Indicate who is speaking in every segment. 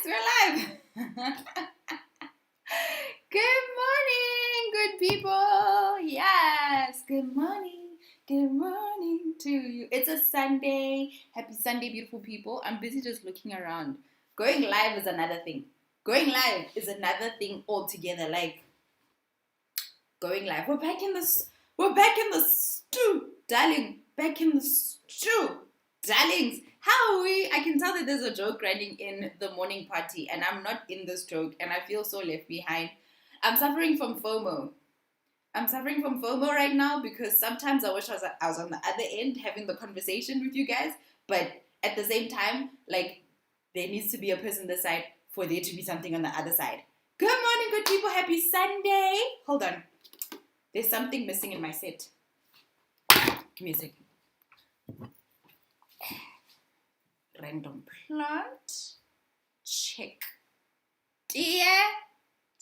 Speaker 1: we're live. Good morning, good people. Yes, good morning. Good morning to you. It's a Sunday. Happy Sunday, beautiful people. I'm busy just looking around. Going live is another thing. Going live is another thing altogether. Like going live. We're back in the stew, darling. Back in the stew. Darlings, how are we? I can tell that there's a joke running in the morning party, and I'm not in this joke, and I feel so left behind. I'm suffering from FOMO. I'm suffering from FOMO right now because sometimes I wish I was on the other end having the conversation with you guys, but at the same time, like, there needs to be a person this side for there to be something on the other side. Good morning, good people. Happy Sunday. Hold on. There's something missing in my set. Give me a second. Random plant. Check. Dear.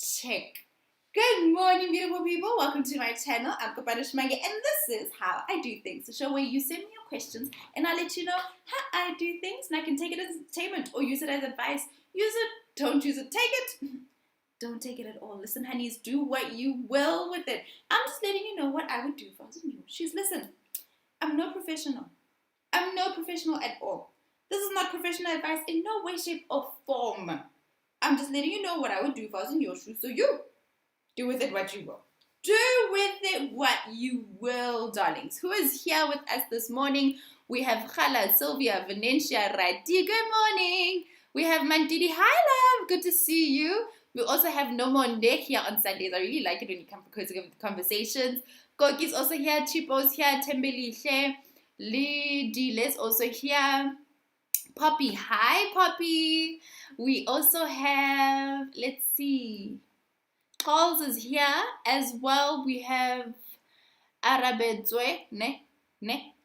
Speaker 1: Check. Good morning, beautiful people. Welcome to my channel. I'm Kopano Shimange, and this is how I do things. The show where you send me your questions, and I let you know how I do things, and I can take it as entertainment or use it as advice. Use it, don't use it, take it. Don't take it at all. Listen, honeys, do what you will with it. I'm just letting you know what I would do if I was in your shoes. Listen, I'm no professional. I'm no professional at all. This is not professional advice in no way, shape, or form. I'm just letting you know what I would do if I was in your shoes. So you do with it what you will. Do with it what you will, darlings. Who is here with us this morning? We have Khala, Sylvia, Venetia, Rati. Good morning. We have Mandidi. Hi, love. Good to see you. We also have Nomonde here on Sundays. I really like it when you come for conversations. Koki's also here. Chipo's here. Tembelihle. Lidile's also here. Poppy. Hi, Poppy. We also have, let's see, Calls is here as well. We have Arabedzwe,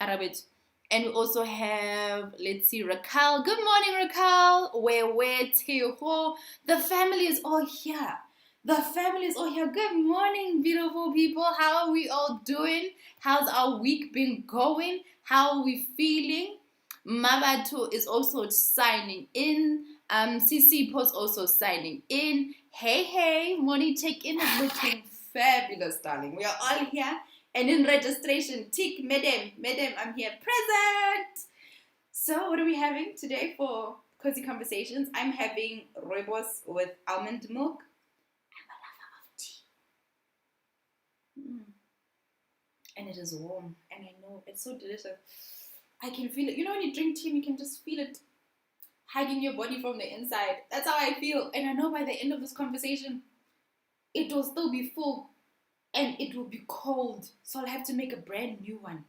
Speaker 1: Arabedzwe. And we also have, let's see, Raquel. Good morning, Raquel. Wewe, Teho. The family is all here. The family is all here. Good morning, beautiful people. How are we all doing? How's our week been going? How are we feeling? Mabatu is also signing in. CC Post also signing in. Hey, morning check-in is looking fabulous, darling. We are all here. And in registration, tick, madam, I'm here present. So what are we having today for Cozy Conversations? I'm having rooibos with almond milk. I'm a lover of tea. And it is warm. And I know it's so delicious. I can feel it. You know when you drink tea, you can just feel it hugging your body from the inside. That's how I feel. And I know by the end of this conversation, it will still be full. And it will be cold. So I'll have to make a brand new one.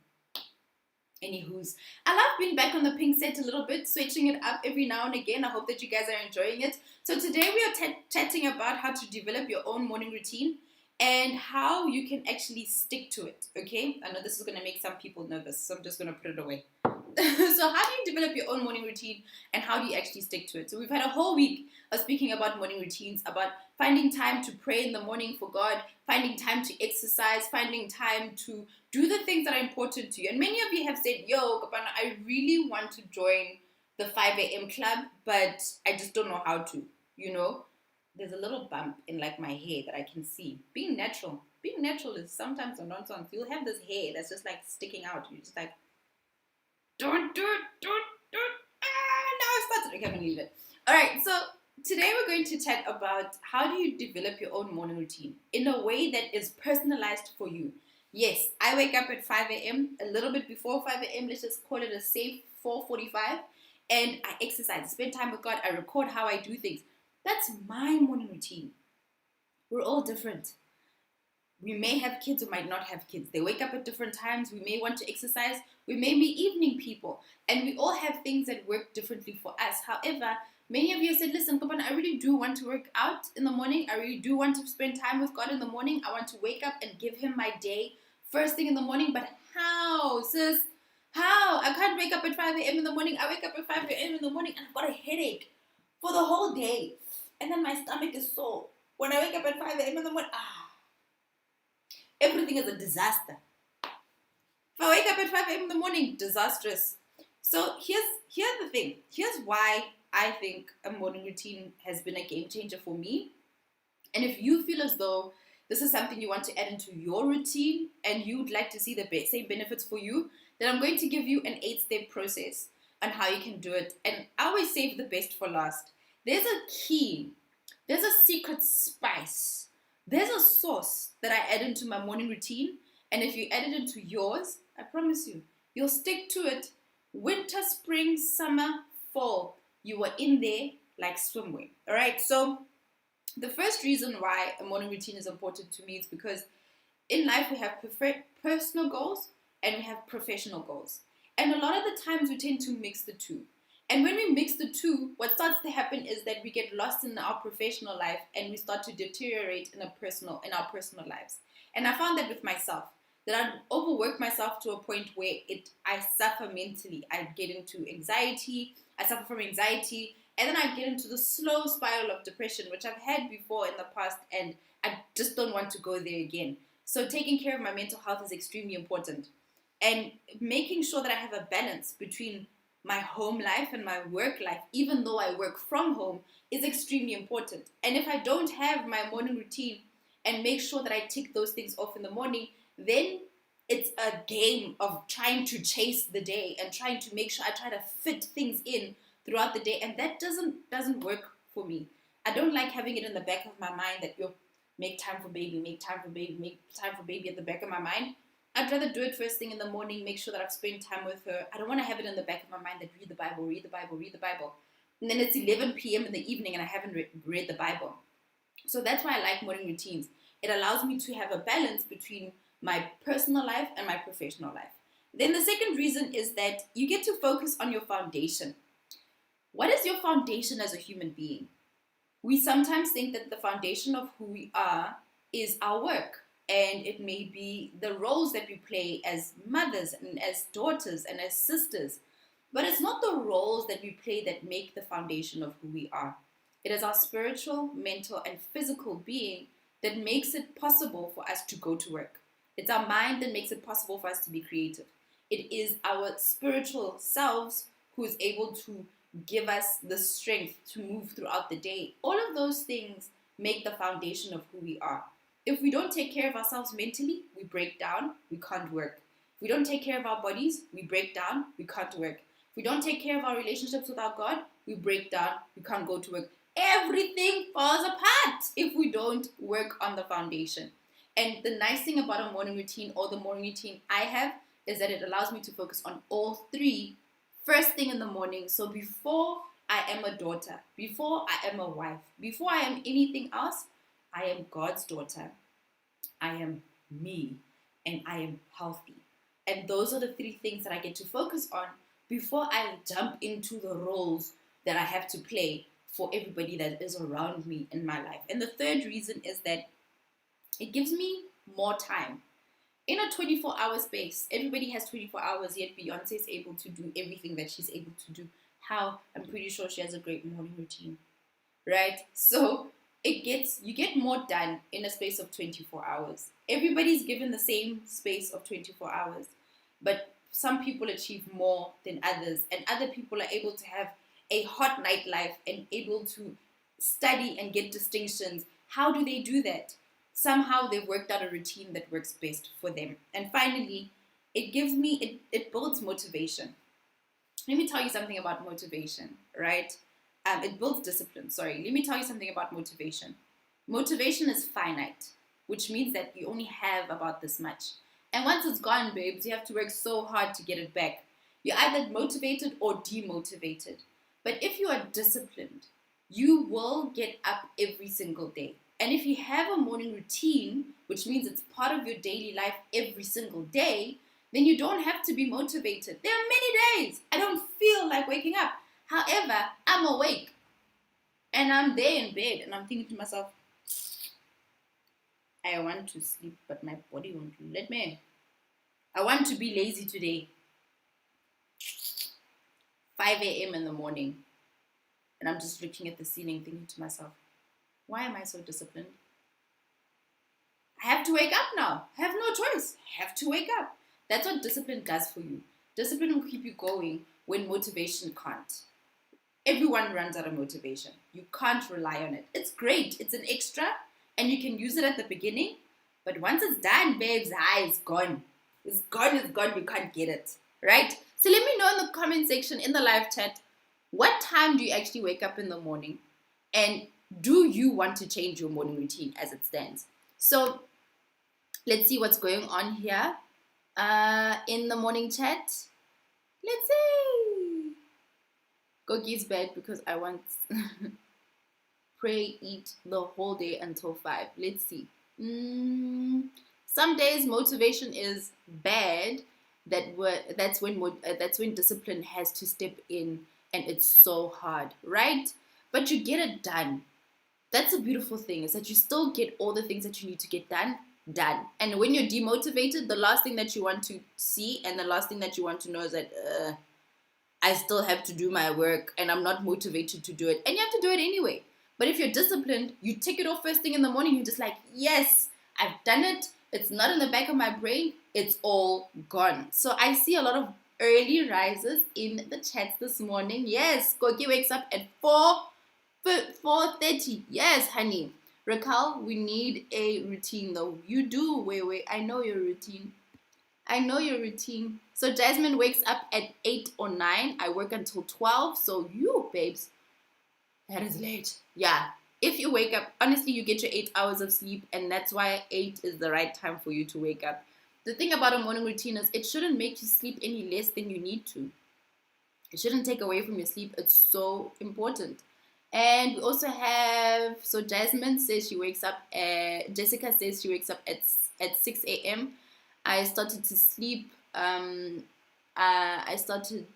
Speaker 1: Anywho's, I love being back on the pink set a little bit, switching it up every now and again. I hope that you guys are enjoying it. So today we are chatting about how to develop your own morning routine and how you can actually stick to it, okay? I know this is going to make some people nervous, so I'm just going to put it away. So how do you develop your own morning routine and how do you actually stick to it? So we've had a whole week of speaking about morning routines, about finding time to pray in the morning for God, finding time to exercise, finding time to do the things that are important to you. And many of you have said, yo, Kopano, I really want to join the 5 a.m. club, but I just don't know how to, you know? There's a little bump in like my hair that I can see. Being natural is sometimes a nonsense. You'll have this hair that's just like sticking out. You're just like, don't do it. Now I started. Okay, I'm gonna leave it. All right, so today we're going to chat about how do you develop your own morning routine in a way that is personalized for you. Yes, I wake up at 5 a.m., a little bit before 5 a.m., let's just call it a safe 4:45, and I exercise, spend time with God, I record how I do things. That's my morning routine. We're all different. We may have kids or might not have kids. They wake up at different times. We may want to exercise. We may be evening people. And we all have things that work differently for us. However, many of you said, listen, Kopano, I really do want to work out in the morning. I really do want to spend time with God in the morning. I want to wake up and give Him my day first thing in the morning. But how, sis? How? I can't wake up at 5 a.m. in the morning. I wake up at 5 a.m. in the morning and I've got a headache for the whole day. And then my stomach is sore. When I wake up at 5 a.m. in the morning, everything is a disaster. If I wake up at 5 a.m. in the morning, disastrous. So here's the thing. Here's why I think a morning routine has been a game changer for me. And if you feel as though this is something you want to add into your routine and you would like to see the same benefits for you, then I'm going to give you an 8-step process on how you can do it. And I always save the best for last. There's a key, there's a secret spice, there's a sauce that I add into my morning routine. And if you add it into yours, I promise you, you'll stick to it. Winter, spring, summer, fall, you were in there like swimwear. All right, so the first reason why a morning routine is important to me is because in life we have personal goals and we have professional goals. And a lot of the times we tend to mix the two. And when we mix the two, what starts to happen is that we get lost in our professional life and we start to deteriorate in our personal lives. And I found that with myself, that I'd overwork myself to a point where I suffer mentally. I'd get into anxiety, I suffer from anxiety, and then I get into the slow spiral of depression, which I've had before in the past, and I just don't want to go there again. So taking care of my mental health is extremely important. And making sure that I have a balance between my home life and my work life, even though I work from home, is extremely important. And if I don't have my morning routine and make sure that I tick those things off in the morning, then it's a game of trying to chase the day and trying to make sure I try to fit things in throughout the day, and that doesn't work for me. I don't like having it in the back of my mind that you make time for baby, make time for baby, make time for baby at the back of my mind. I'd rather do it first thing in the morning, make sure that I've spent time with her. I don't want to have it in the back of my mind that read the Bible, read the Bible, read the Bible. And then it's 11 p.m. in the evening and I haven't read the Bible. So that's why I like morning routines. It allows me to have a balance between my personal life and my professional life. Then the second reason is that you get to focus on your foundation. What is your foundation as a human being? We sometimes think that the foundation of who we are is our work. And it may be the roles that we play as mothers and as daughters and as sisters. But it's not the roles that we play that make the foundation of who we are. It is our spiritual, mental, and physical being that makes it possible for us to go to work. It's our mind that makes it possible for us to be creative. It is our spiritual selves who is able to give us the strength to move throughout the day. All of those things make the foundation of who we are. If we don't take care of ourselves mentally, we break down, we can't work. If we don't take care of our bodies, we break down, we can't work. If we don't take care of our relationships with our God, we break down, we can't go to work. Everything falls apart if we don't work on the foundation. And the nice thing about a morning routine, or the morning routine I have, is that it allows me to focus on all three first thing in the morning. So before I am a daughter, before I am a wife, before I am anything else, I am God's daughter, I am me, and I am healthy. And those are the three things that I get to focus on before I jump into the roles that I have to play for everybody that is around me in my life. And the third reason is that it gives me more time. In a 24-hour space, everybody has 24 hours, yet Beyonce is able to do everything that she's able to do. How? I'm pretty sure she has a great morning routine, right? So you get more done in a space of 24 hours. Everybody's given the same space of 24 hours, but some people achieve more than others, and other people are able to have a hot nightlife and able to study and get distinctions. How do they do that? Somehow they've worked out a routine that works best for them. And finally, it builds motivation. Let me tell you something about motivation, right? It builds discipline. Sorry, let me tell you something about motivation. Motivation is finite, which means that you only have about this much. And once it's gone, babes, you have to work so hard to get it back. You're either motivated or demotivated. But if you are disciplined, you will get up every single day. And if you have a morning routine, which means it's part of your daily life every single day, then you don't have to be motivated. There are many days I don't feel like waking up. However, I'm awake and I'm there in bed and I'm thinking to myself, I want to sleep, but my body won't let me. I want to be lazy today. 5 a.m. in the morning. And I'm just looking at the ceiling thinking to myself, why am I so disciplined? I have to wake up now. I have no choice. I have to wake up. That's what discipline does for you. Discipline will keep you going when motivation can't. everyone runs out of motivation. You can't rely on it. It's great. It's an extra and you can use it at the beginning. But once it's done, babes, it's gone. It's gone, it's gone. You can't get it. Right? So let me know in the comment section, in the live chat, what time do you actually wake up in the morning? And do you want to change your morning routine as it stands? So let's see what's going on here in the morning chat. Let's see. Gogi's bed because I want pray, eat the whole day until 5. Let's see. Some days motivation is bad. That's when discipline has to step in, and it's so hard, right? But you get it done. That's a beautiful thing, is that you still get all the things that you need to get done. And when you're demotivated, the last thing that you want to see and the last thing that you want to know is that I still have to do my work and I'm not motivated to do it. And you have to do it anyway. But if you're disciplined, you tick it off first thing in the morning. You're just like, yes, I've done it. It's not in the back of my brain. It's all gone. So I see a lot of early risers in the chats this morning. Yes, Gogi wakes up at 4:30. Yes, honey. Raquel, we need a routine though. You do, wait. I know your routine. So Jasmine wakes up at 8 or 9. I work until 12. So you, babes, that is late. Yeah. If you wake up, honestly, you get your 8 hours of sleep, and that's why 8 is the right time for you to wake up. The thing about a morning routine is it shouldn't make you sleep any less than you need to. It shouldn't take away from your sleep. It's so important. And we also have, so Jasmine says she wakes up Jessica says she wakes up at 6 a.m. I started to sleep, I started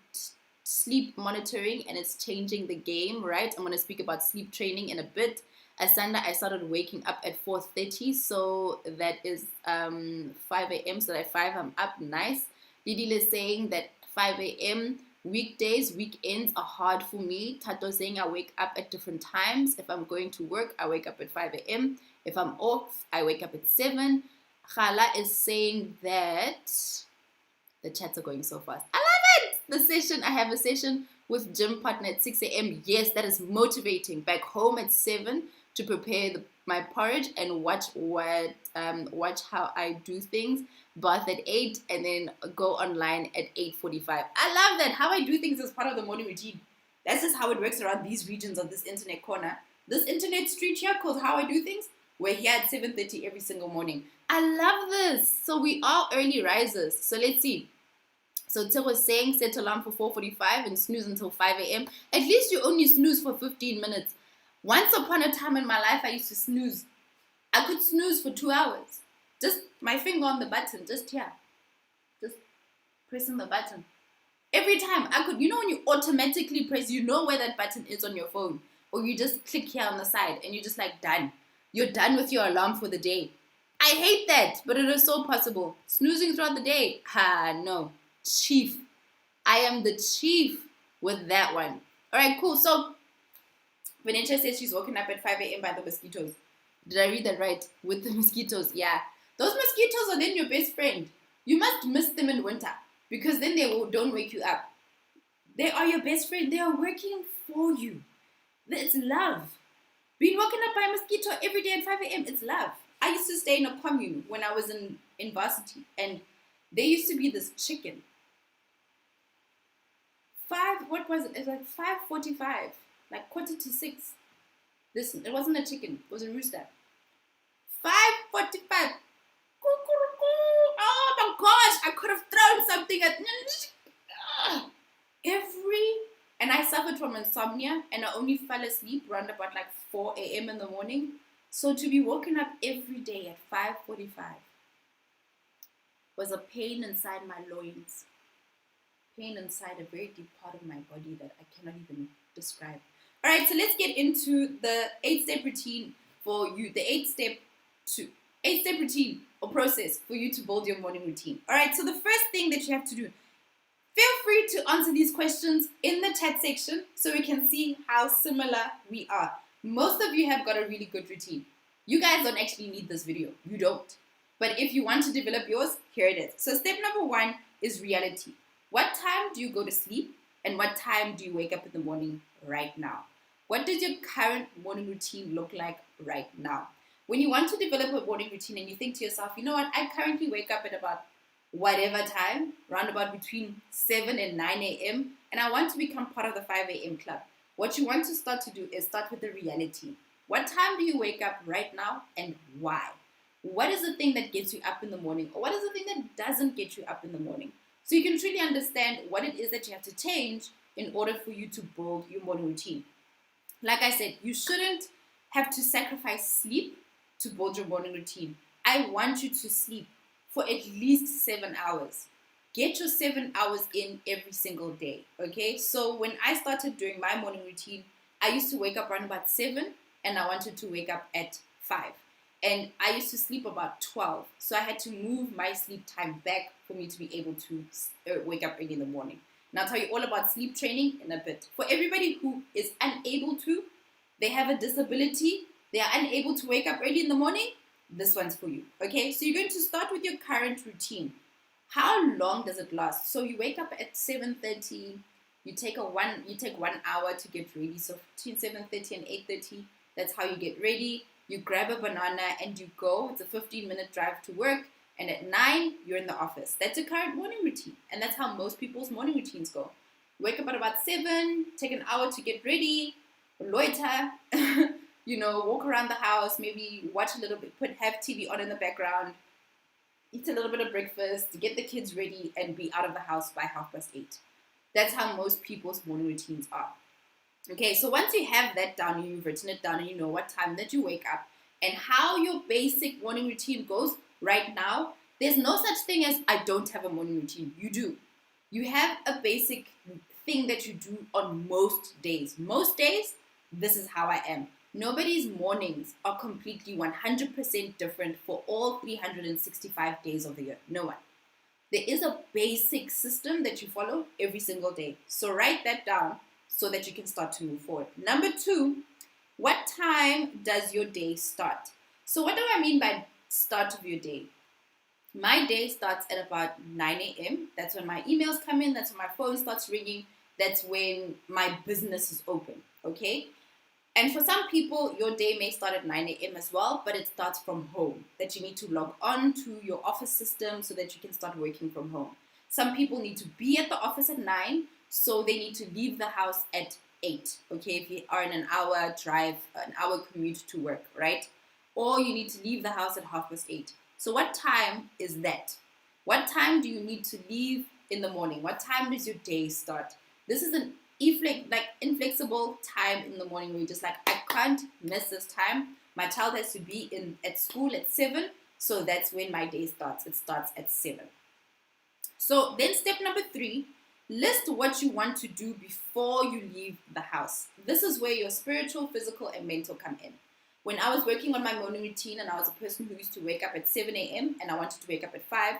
Speaker 1: sleep monitoring, and it's changing the game, right? I'm going to speak about sleep training in a bit. Asanda, I started waking up at 4:30, so that is 5 a.m. So at 5 I'm up, nice. Didi is saying that 5 a.m. weekdays, weekends are hard for me. Tato saying I wake up at different times. If I'm going to work, I wake up at 5 a.m. If I'm off, I wake up at 7. Khala is saying that the chats are going so fast. I love it! I have a session with gym partner at 6 a.m. Yes, that is motivating. Back home at 7 to prepare my porridge and watch how I do things. Bath at 8 and then go online at 8:45. I love that. How I do things as part of the morning routine. That's just how it works around these regions of this internet corner. This internet street here called How I Do Things. We're here at 7:30 every single morning. I love this. So we are early risers. So let's see. So Till was saying set alarm for 4:45 and snooze until 5 a.m. At least you only snooze for 15 minutes. Once upon a time in my life, I used to snooze. I could snooze for 2 hours. Just my finger on the button, just here. Just pressing the button. Every time I could, when you automatically press, you know where that button is on your phone. Or you just click here on the side and you're just like done. You're done with your alarm for the day. I hate that, but it is so possible. Snoozing throughout the day, no. Chief. I am the chief with that one. All right, cool. So Venetia says she's woken up at 5 a.m. by the mosquitoes. Did I read that right? With the mosquitoes, yeah. Those mosquitoes are then your best friend. You must miss them in winter because then they don't wake you up. They are your best friend. They are working for you. It's love. Being woken up by a mosquito every day at 5 a.m., it's love. I used to stay in a commune when I was in varsity, and there used to be this chicken. What was it? It was like 5:45, like 5:45. Listen, it wasn't a chicken. It was a rooster. 5:45. Oh my gosh, I could have thrown something at and I suffered from insomnia, and I only fell asleep around about like 4 a.m. in the morning. So to be woken up every day at 5:45 was a pain inside my loins. Pain inside a very deep part of my body that I cannot even describe. All right, so let's get into the 8-step routine for you. The 8-step routine or process for you to build your morning routine. All right, so the first thing that you have to do, feel free to answer these questions in the chat section so we can see how similar we are. Most of you have got a really good routine. You guys don't actually need this video. You don't. But if you want to develop yours, here it is. So step number 1 is reality. What time do you go to sleep? And what time do you wake up in the morning right now? What does your current morning routine look like right now? When you want to develop a morning routine and you think to yourself, you know what, I currently wake up at about whatever time, round about between 7 and 9 a.m., and I want to become part of the 5 a.m. club. What you want to start to do is start with the reality. What time do you wake up right now and why? What is the thing that gets you up in the morning, or what is the thing that doesn't get you up in the morning? So you can truly understand what it is that you have to change in order for you to build your morning routine. Like I said, you shouldn't have to sacrifice sleep to build your morning routine. I want you to sleep for at least 7 hours. Get your 7 hours in every single day, okay? So when I started doing my morning routine, I used to wake up around about 7 and I wanted to wake up at 5. And I used to sleep about 12. So I had to move my sleep time back for me to be able to wake up early in the morning. And I'll tell you all about sleep training in a bit. For everybody who is unable to, they have a disability, they are unable to wake up early in the morning, this one's for you. Okay, so you're going to start with your current routine. How long does it last? So you wake up at 7:30, you take 1 hour to get ready. So between 7:30 and 8:30, that's how you get ready. You grab a banana and you go. It's a 15-minute drive to work. And at 9, you're in the office. That's your current morning routine. And that's how most people's morning routines go. Wake up at about 7, take an hour to get ready, loiter, walk around the house, maybe watch a little bit, have TV on in the background, eat a little bit of breakfast, get the kids ready, and be out of the house by 8:30. That's how most people's morning routines are. Okay, so once you have that down, you've written it down, and you know what time that you wake up and how your basic morning routine goes right now, there's no such thing as I don't have a morning routine. You do. You have a basic thing that you do on most days. Most days, this is how I am. Nobody's mornings are completely 100% different for all 365 days of the year. No one. There is a basic system that you follow every single day. So write that down so that you can start to move forward. Number 2, what time does your day start? So what do I mean by start of your day? My day starts at about 9 a.m. That's when my emails come in. That's when my phone starts ringing. That's when my business is open, okay? And for some people, your day may start at 9 a.m. as well, but it starts from home, that you need to log on to your office system so that you can start working from home. Some people need to be at the office at 9, so they need to leave the house at 8, okay, if you are in an hour drive, an hour commute to work, right? Or you need to leave the house at 8:30. So what time is that? What time do you need to leave in the morning? What time does your day start? This is an inflexible time in the morning where you're just like, I can't miss this time. My child has to be at school at 7, so that's when my day starts. It starts at 7. So then step number 3, list what you want to do before you leave the house. This is where your spiritual, physical, and mental come in. When I was working on my morning routine and I was a person who used to wake up at 7 a.m. and I wanted to wake up at 5,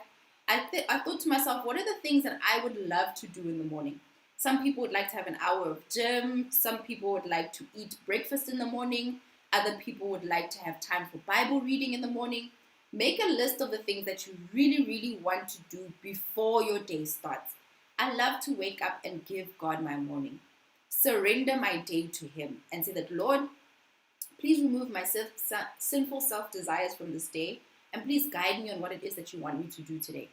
Speaker 1: I thought to myself, what are the things that I would love to do in the morning? Some people would like to have an hour of gym. Some people would like to eat breakfast in the morning. Other people would like to have time for Bible reading in the morning. Make a list of the things that you really, really want to do before your day starts. I love to wake up and give God my morning. Surrender my day to Him and say that, Lord, please remove my sinful self-desires from this day and please guide me on what it is that you want me to do today.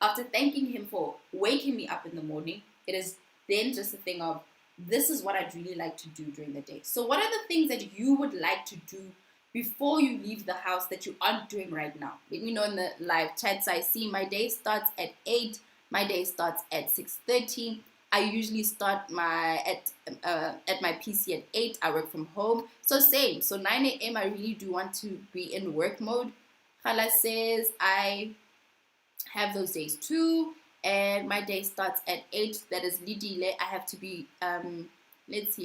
Speaker 1: After thanking Him for waking me up in the morning, it is then just a thing of, this is what I'd really like to do during the day. So what are the things that you would like to do before you leave the house that you aren't doing right now? Let me know in the live chat. So I see my day starts at 8. My day starts at 6:30. I usually start at my PC at 8. I work from home. So same. So 9 a.m. I really do want to be in work mode. Hala says I have those days too. And my day starts at 8. That is Lidile. I have to be, I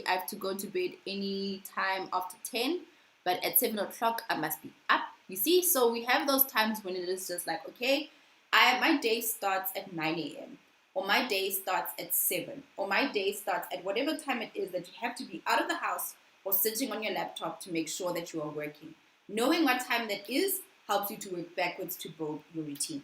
Speaker 1: have to go to bed any time after 10. But at 7 o'clock, I must be up. You see? So we have those times when it is just like, okay, my day starts at 9 a.m. Or my day starts at 7. Or my day starts at whatever time it is that you have to be out of the house or sitting on your laptop to make sure that you are working. Knowing what time that is helps you to work backwards to build your routine.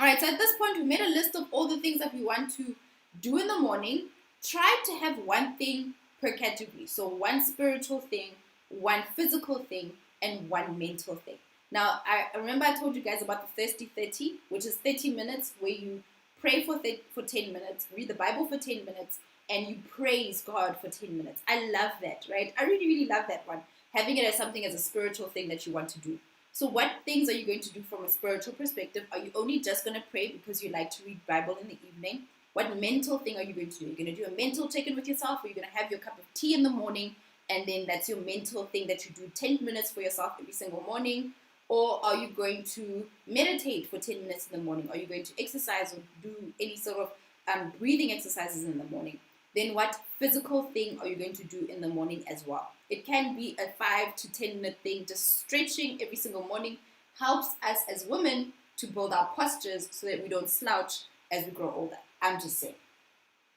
Speaker 1: All right, so at this point, we made a list of all the things that we want to do in the morning. try to have one thing per category. So one spiritual thing, one physical thing, and one mental thing. Now, I remember I told you guys about the 30-30, which is 30 minutes where you pray for 10 minutes, read the Bible for 10 minutes, and you praise God for 10 minutes. I love that, right? I really, really love that one. Having it as something as a spiritual thing that you want to do. So what things are you going to do from a spiritual perspective? Are you only just going to pray because you like to read Bible in the evening? What mental thing are you going to do? You're going to do a mental check-in with yourself, or you're going to have your cup of tea in the morning, and then that's your mental thing that you do 10 minutes for yourself every single morning? Or are you going to meditate for 10 minutes in the morning? Are you going to exercise or do any sort of breathing exercises in the morning? Then what physical thing are you going to do in the morning as well? It can be a 5 to 10 minute thing. Just stretching every single morning helps us as women to build our postures so that we don't slouch as we grow older. I'm just saying.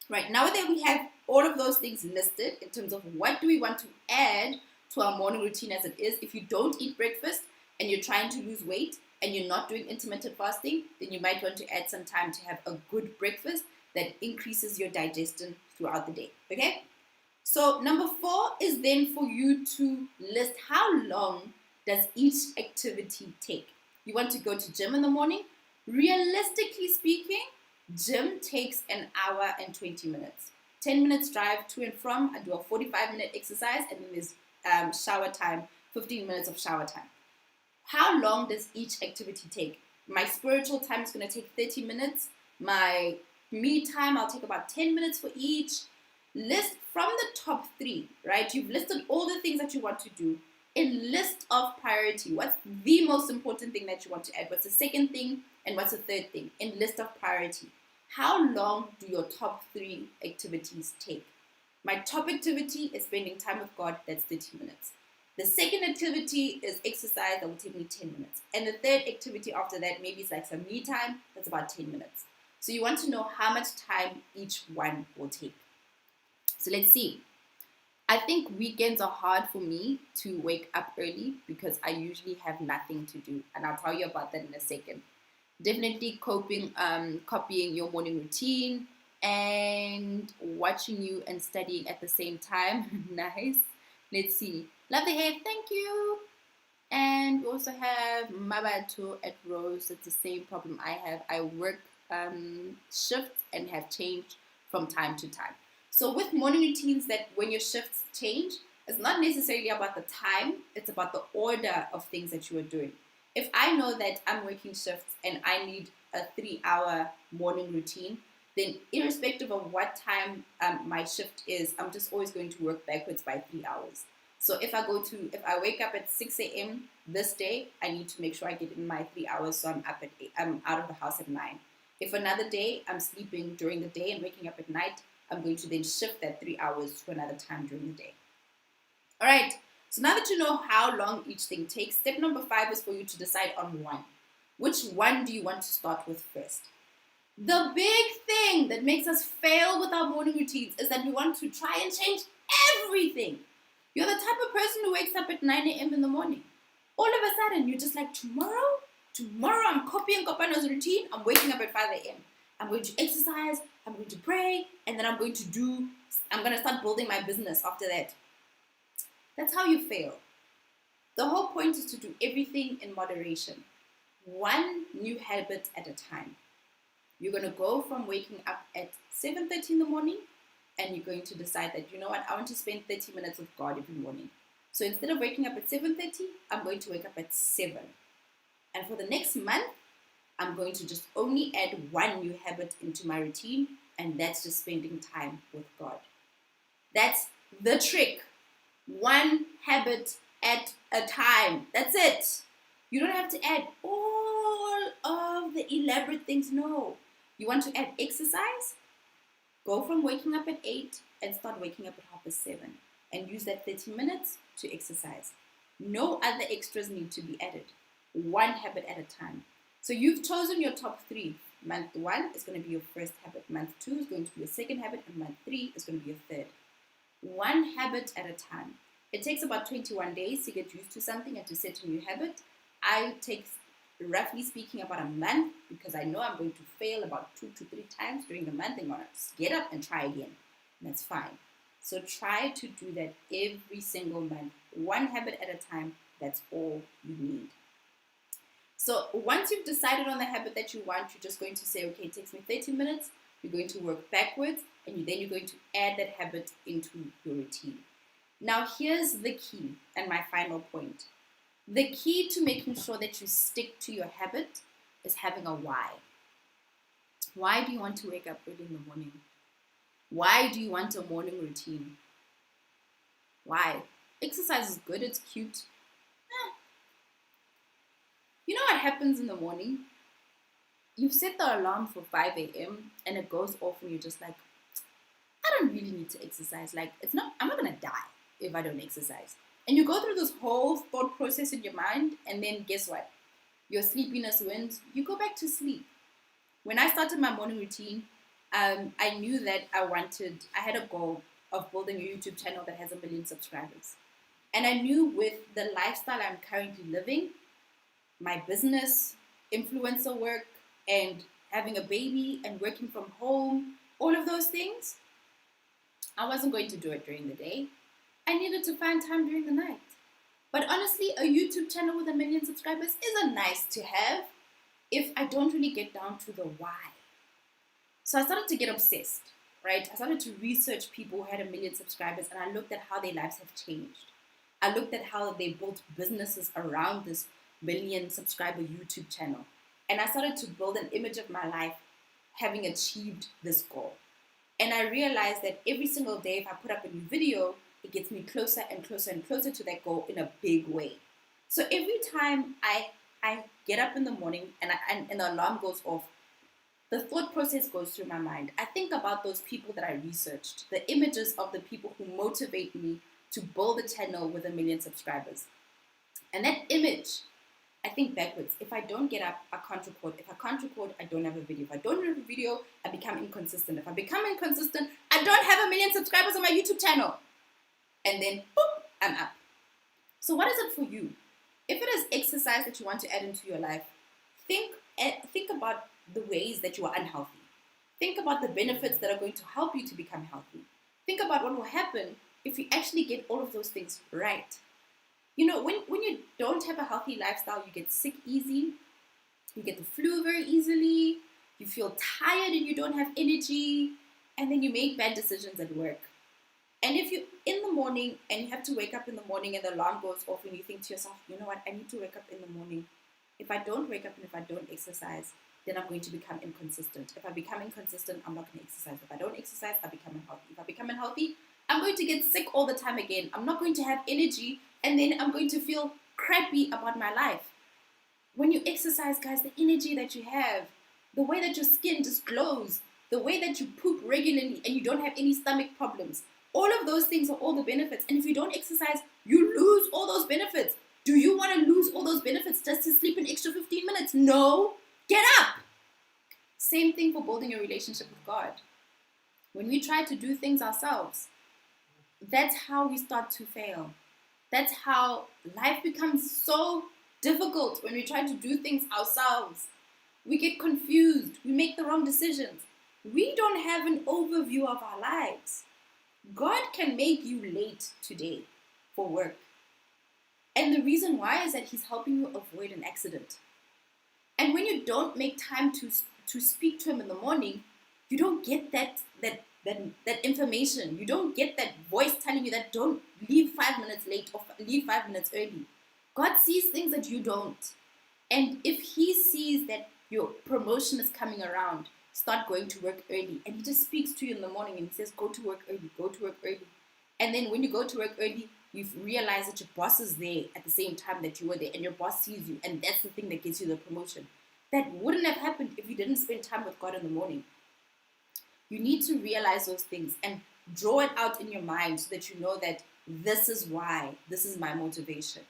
Speaker 1: Right, now that we have all of those things listed in terms of what do we want to add to our morning routine as it is, if you don't eat breakfast and you're trying to lose weight and you're not doing intermittent fasting, then you might want to add some time to have a good breakfast that increases your digestion throughout the day, okay? So number 4 is then for you to list how long does each activity take. You want to go to gym in the morning? Realistically speaking, gym takes an hour and 20 minutes. 10 minutes drive to and from. I do a 45-minute exercise, and then there's shower time, 15 minutes of shower time. How long does each activity take? My spiritual time is going to take 30 minutes. My me time, I'll take about 10 minutes for each. List from the top 3, right? You've listed all the things that you want to do. A list of priority. What's the most important thing that you want to add? What's the second thing? And what's the third thing? In list of priority. How long do your top 3 activities take? My top activity is spending time with God. That's 30 minutes. The second activity is exercise. That will take me 10 minutes. And the third activity after that, maybe it's like some me time. That's about 10 minutes. So you want to know how much time each one will take. So let's see. I think weekends are hard for me to wake up early because I usually have nothing to do. And I'll tell you about that in a second. Definitely copying your morning routine and watching you and studying at the same time. Nice. Let's see. Love the hair. Thank you. And we also have Mabato at Rose. It's the same problem I have. I work shifts and have changed from time to time. So with morning routines, that when your shifts change, it's not necessarily about the time, it's about the order of things that you are doing. If I know that I'm working shifts and I need a 3-hour morning routine, then irrespective of what time my shift is, I'm just always going to work backwards by 3 hours. So if I wake up at 6 a.m. this day, I need to make sure I get in my 3 hours, so I'm out of the house at 9. If another day I'm sleeping during the day and waking up at night, I'm going to then shift that 3 hours to another time during the day. All right, so now that you know how long each thing takes, step number 5 is for you to decide on one. Which one do you want to start with first? The big thing that makes us fail with our morning routines is that we want to try and change everything. You're the type of person who wakes up at 9 a.m. in the morning. All of a sudden, you're just like, tomorrow I'm copying Kopano's routine. I'm waking up at 5 a.m. I'm going to exercise, I'm going to pray, and then I'm going to start building my business after that. That's how you fail. The whole point is to do everything in moderation. One new habit at a time. You're going to go from waking up at 7:30 in the morning, and you're going to decide that, you know what, I want to spend 30 minutes with God every morning. So instead of waking up at 7:30, I'm going to wake up at 7. And for the next month, I'm going to just only add one new habit into my routine, and that's just spending time with God. That's the trick. One habit at a time. That's it. You don't have to add all of the elaborate things. No. You want to add exercise? Go from waking up at 8 and start waking up at 7:30 and use that 30 minutes to exercise. No other extras need to be added. One habit at a time. So you've chosen your top 3. Month 1 is going to be your first habit. Month 2 is going to be your second habit. And month 3 is going to be your third. One habit at a time. It takes about 21 days to get used to something and to set a new habit. I take, roughly speaking, about a month because I know I'm going to fail about 2 to 3 times during the month and I'm going to get up and try again. That's fine. So try to do that every single month, one habit at a time. That's all you need. So once you've decided on the habit that you want, you're just going to say, okay, it takes me 30 minutes. You're going to work backwards, and then you're going to add that habit into your routine. Now, here's the key and my final point. The key to making sure that you stick to your habit is having a why. Why do you want to wake up early in the morning? Why do you want a morning routine? Why? Exercise is good, it's cute. You know what happens in the morning? You've set the alarm for 5 a.m. and it goes off and you're just like, I don't really need to exercise. Like, I'm not gonna die if I don't exercise. And you go through this whole thought process in your mind, and then guess what? Your sleepiness wins. You go back to sleep. When I started my morning routine, I knew that I had a goal of building a YouTube channel that has 1 million subscribers. And I knew with the lifestyle I'm currently living, my business, influencer work, and having a baby and working from home, all of those things, I wasn't going to do it during the day. I needed to find time during the night. But honestly, a YouTube channel with 1 million subscribers is a nice to have if I don't really get down to the why. So I started to get obsessed, right? I started to research people who had 1 million subscribers, and I looked at how their lives have changed. I looked at how they built businesses around this 1 million subscriber YouTube channel. And I started to build an image of my life having achieved this goal. And I realized that every single day, if I put up a new video, it gets me closer and closer and closer to that goal in a big way. So every time I get up in the morning and the alarm goes off, the thought process goes through my mind. I think about those people that I researched, the images of the people who motivate me to build a channel with 1 million subscribers. And that image, I think backwards. If I don't get up, I can't record. If I can't record, I don't have a video. If I don't have a video, I become inconsistent. If I become inconsistent, I don't have 1 million subscribers on my YouTube channel. And then, boop, I'm up. So what is it for you? If it is exercise that you want to add into your life, think about the ways that you are unhealthy. Think about the benefits that are going to help you to become healthy. Think about what will happen if you actually get all of those things right. You know, when you don't have a healthy lifestyle, you get sick easy, you get the flu very easily, you feel tired and you don't have energy, and then you make bad decisions at work. And if you in the morning and you have to wake up in the morning and the alarm goes off and you think to yourself, you know what, I need to wake up in the morning. If I don't wake up and if I don't exercise, then I'm going to become inconsistent. If I become inconsistent, I'm not going to exercise. If I don't exercise, I become unhealthy. If I become unhealthy, I'm going to get sick all the time again. I'm not going to have energy, and then I'm going to feel crappy about my life. When you exercise, guys, the energy that you have, the way that your skin just glows, the way that you poop regularly and you don't have any stomach problems, all of those things are all the benefits. And if you don't exercise, you lose all those benefits. Do you want to lose all those benefits just to sleep an extra 15 minutes? No. Get up. Same thing for building a relationship with God. When we try to do things ourselves, that's how we start to fail. That's how life becomes so difficult when we try to do things ourselves. We get confused. We make the wrong decisions. We don't have an overview of our lives. God can make you late today for work. And the reason why is that He's helping you avoid an accident. And when you don't make time to speak to Him in the morning, you don't get that information. You don't get that voice telling you that don't leave 5 minutes late or leave 5 minutes early. God sees things that you don't. And if He sees that your promotion is coming around, start going to work early. And He just speaks to you in the morning and He says, go to work early, go to work early. And then when you go to work early, you realize that your boss is there at the same time that you were there, and your boss sees you, and that's the thing that gives you the promotion. That wouldn't have happened if you didn't spend time with God in the morning. You need to realize those things and draw it out in your mind so that you know that this is why, this is my motivation.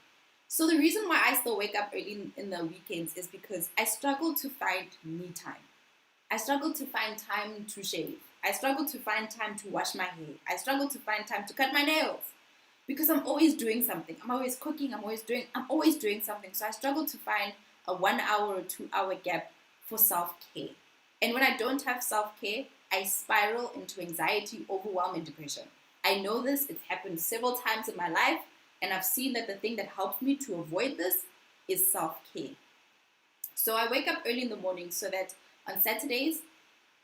Speaker 1: So the reason why I still wake up early in the weekends is because I struggle to find me time. I struggle to find time to shave. I struggle to find time to wash my hair. I struggle to find time to cut my nails because I'm always doing something. I'm always cooking. I'm always doing something. So I struggle to find a 1 hour or 2 hour gap for self-care. And when I don't have self-care, I spiral into anxiety, overwhelm, and depression. I know this, it's happened several times in my life, and I've seen that the thing that helps me to avoid this is self-care. So I wake up early in the morning so that on Saturdays,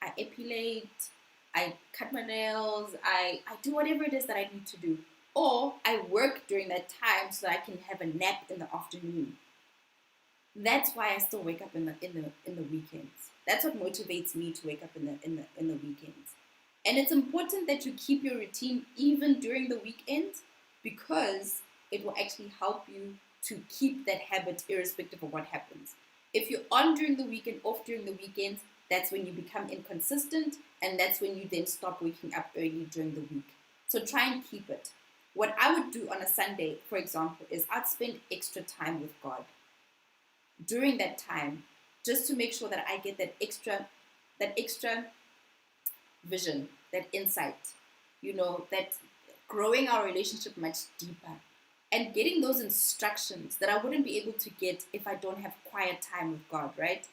Speaker 1: I epilate, I cut my nails, I do whatever it is that I need to do. Or I work during that time so that I can have a nap in the afternoon. That's why I still wake up in the weekends. That's what motivates me to wake up in the weekends. And it's important that you keep your routine even during the weekends, because it will actually help you to keep that habit irrespective of what happens. If you're on during the week and off during the weekends, that's when you become inconsistent, and that's when you then stop waking up early during the week. So try and keep it. What I would do on a Sunday, for example, is I'd spend extra time with God during that time, just to make sure that I get that extra vision, that insight, that growing our relationship much deeper, and getting those instructions that I wouldn't be able to get if I don't have quiet time with God, right?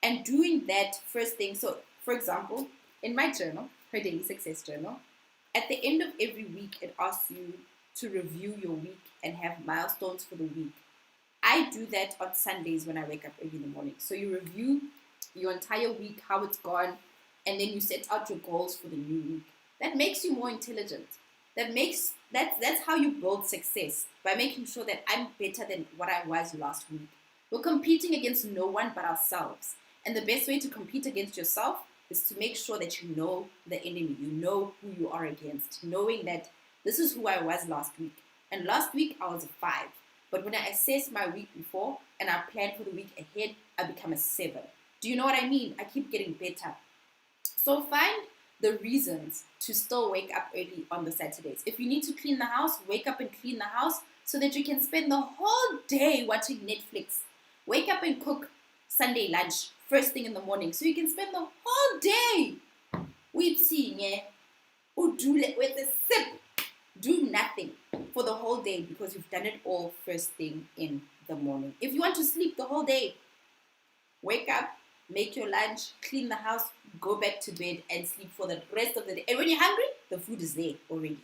Speaker 1: And doing that first thing. So, for example, in my journal, her daily success journal, at the end of every week, it asks you to review your week and have milestones for the week. I do that on Sundays when I wake up early in the morning. So you review your entire week, how it's gone, and then you set out your goals for the new week. That makes you more intelligent. That's how you build success, by making sure that I'm better than what I was last week. We're competing against no one but ourselves. And the best way to compete against yourself is to make sure that you know the enemy, you know who you are against, knowing that this is who I was last week. And last week I was a 5. But when I assess my week before and I plan for the week ahead, I become a 7. Do you know what I mean? I keep getting better. So find the reasons to still wake up early on the Saturdays. If you need to clean the house, wake up and clean the house so that you can spend the whole day watching Netflix. Wake up and cook Sunday lunch first thing in the morning so you can spend the whole day with a sip. Do nothing for the whole day because you've done it all first thing in the morning. If you want to sleep the whole day, wake up, make your lunch, clean the house, go back to bed and sleep for the rest of the day. And when you're hungry, the food is there already.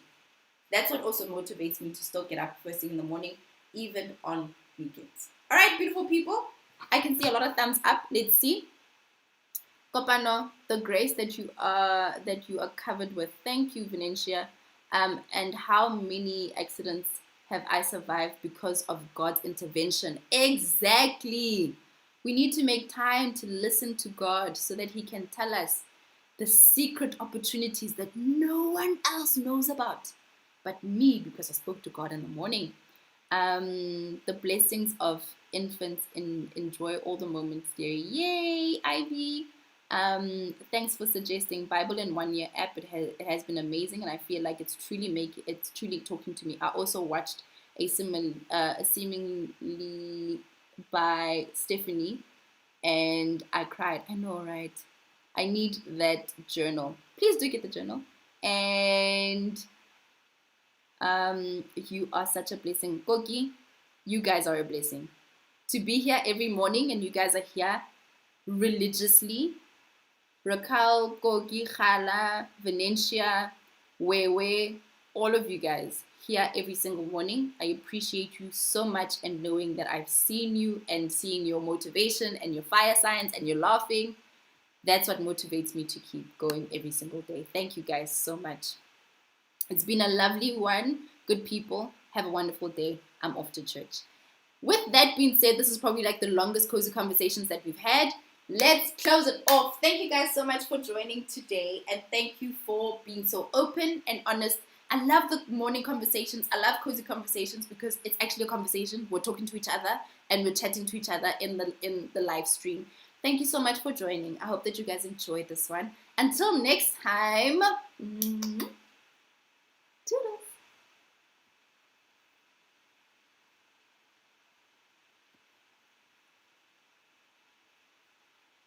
Speaker 1: That's what also motivates me to still get up first thing in the morning, even on weekends. All right, beautiful people. I can see a lot of thumbs up. Let's see. Kopano, the grace that you are covered with. Thank you, Venetia. And how many accidents have I survived because of God's intervention? Exactly. We need to make time to listen to God so that He can tell us the secret opportunities that no one else knows about but me, because I spoke to God in the morning. The blessings of infants, enjoy all the moments there. Yay, Ivy. Thanks for suggesting Bible in 1 Year app. It has been amazing, and I feel like it's truly talking to me. I also watched a seemingly by Stephanie, and I cried. I know, right? I need that journal. Please do get the journal. And you are such a blessing. Gogi, you guys are a blessing. To be here every morning and you guys are here religiously. Raquel, Gogi, Khala, Venetia, Wewe, all of you guys here every single morning. I appreciate you so much, and knowing that I've seen you and seeing your motivation and your fire signs and your laughing, that's what motivates me to keep going every single day. Thank you guys so much. It's been a lovely one. Good people, have a wonderful day. I'm off to church. With that being said, this is probably like the longest cozy conversations that we've had. Let's close it off. Thank you guys so much for joining today, and thank you for being so open and honest. I love the morning conversations. I love cozy conversations because it's actually a conversation. We're talking to each other and we're chatting to each other in the live stream. Thank you so much for joining. I hope that you guys enjoyed this one. Until next time.